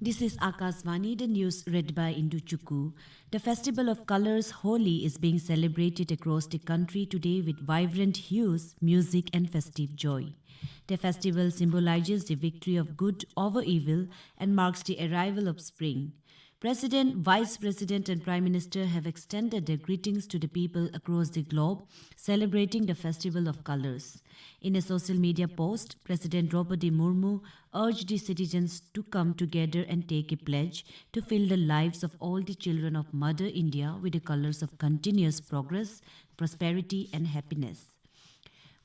This is Akasvani, the news read by Indu Chukku. The Festival of Colors, Holi, is being celebrated across the country today with vibrant hues, music and festive joy. The festival symbolizes the victory of good over evil and marks the arrival of spring. President, Vice President and Prime Minister have extended their greetings to the people across the globe, celebrating the Festival of Colors. In a social media post, President Draupadi Murmu urged the citizens to come together and take a pledge to fill the lives of all the children of Mother India with the colors of continuous progress, prosperity and happiness.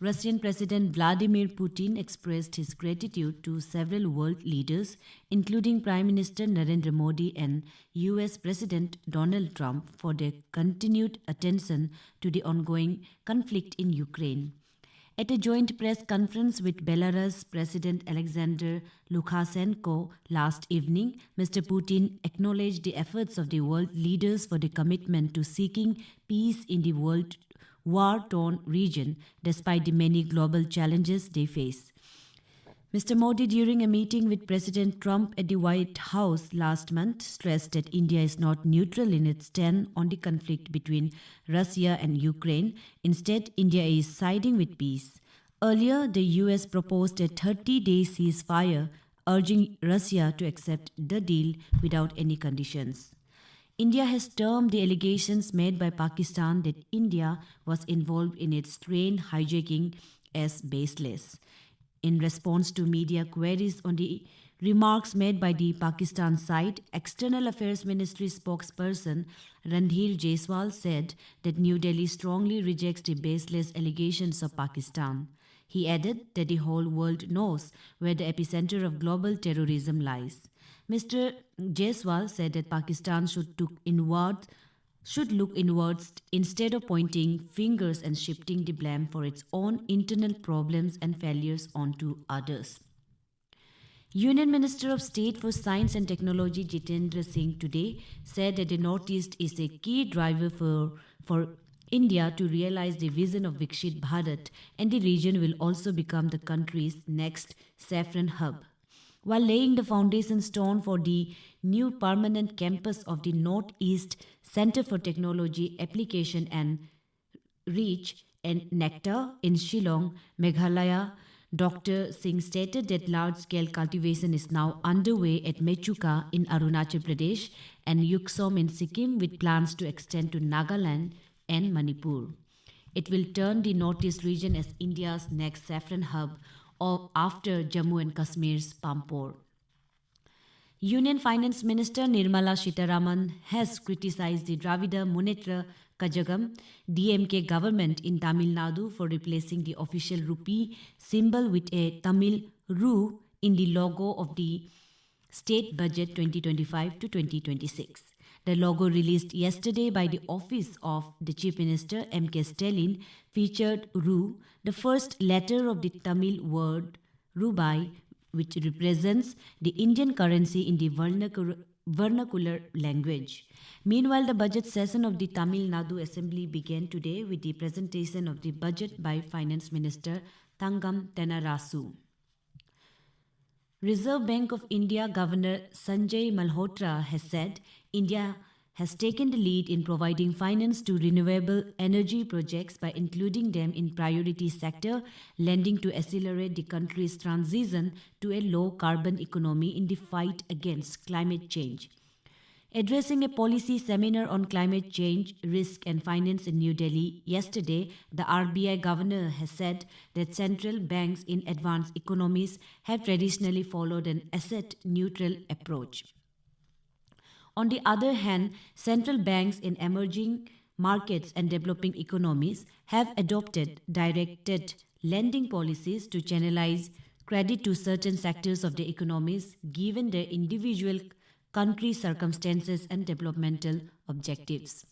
Russian President Vladimir Putin expressed his gratitude to several world leaders, including Prime Minister Narendra Modi and US President Donald Trump, for their continued attention to the ongoing conflict in Ukraine. At a joint press conference with Belarus President Alexander Lukashenko last evening, Mr. Putin acknowledged the efforts of the world leaders for the commitment to seeking peace in the world war-torn region despite the many global challenges they face. Mr. Modi, during a meeting with President Trump at the White House last month, stressed that India is not neutral in its stand on the conflict between Russia and Ukraine. Instead, India is siding with peace. Earlier, the US proposed a 30-day ceasefire, urging Russia to accept the deal without any conditions. India has termed the allegations made by Pakistan that India was involved in its train hijacking as baseless. In response to media queries on the remarks made by the Pakistan side, External Affairs Ministry spokesperson Randhir Jaiswal said that New Delhi strongly rejects the baseless allegations of Pakistan. He added that the whole world knows where the epicenter of global terrorism lies. Mr. Jaiswal said that Pakistan should look inwards instead of pointing fingers and shifting the blame for its own internal problems and failures onto others. Union Minister of State for Science and Technology Jitendra Singh today said that the Northeast is a key driver for India to realize the vision of Vikshit Bharat, and the region will also become the country's next saffron hub. While laying the foundation stone for the new permanent campus of the Northeast Center for Technology, Application and Reach and NECTA in Shillong, Meghalaya, Dr. Singh stated that large-scale cultivation is now underway at Mechuka in Arunachal Pradesh and Yuksom in Sikkim, with plans to extend to Nagaland and Manipur. It will turn the Northeast region as India's next saffron hub after Jammu and Kashmir's Pampore. Union Finance Minister Nirmala Sitharaman has criticized the Dravida Munnetra Kazhagam DMK government in Tamil Nadu for replacing the official rupee symbol with a Tamil Ru in the logo of the state budget 2025 to 2026. The logo released yesterday by the office of the Chief Minister M.K. Stalin featured Ru, the first letter of the Tamil word Rubai, which represents the Indian currency in the vernacular language. Meanwhile, the budget session of the Tamil Nadu Assembly began today with the presentation of the budget by Finance Minister Thangam Tennarasu. Reserve Bank of India Governor Sanjay Malhotra has said India has taken the lead in providing finance to renewable energy projects by including them in priority sector lending to accelerate the country's transition to a low-carbon economy in the fight against climate change. Addressing a policy seminar on climate change, risk and finance in New Delhi yesterday, the RBI governor has said that central banks in advanced economies have traditionally followed an asset-neutral approach. On the other hand, central banks in emerging markets and developing economies have adopted directed lending policies to channelize credit to certain sectors of the economies given their individual country circumstances and developmental objectives.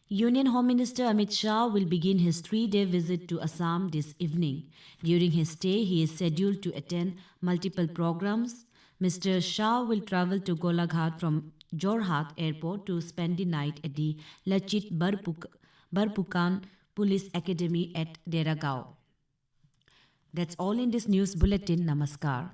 Union Home Minister Amit Shah will begin his 3-day visit to Assam this evening. During his stay, he is scheduled to attend multiple programs. Mr. Shah will travel to Golaghat from Jorhat Airport to spend the night at the Lachit Barpukan Police Academy at Dera Gao. That's all in this news bulletin. Namaskar.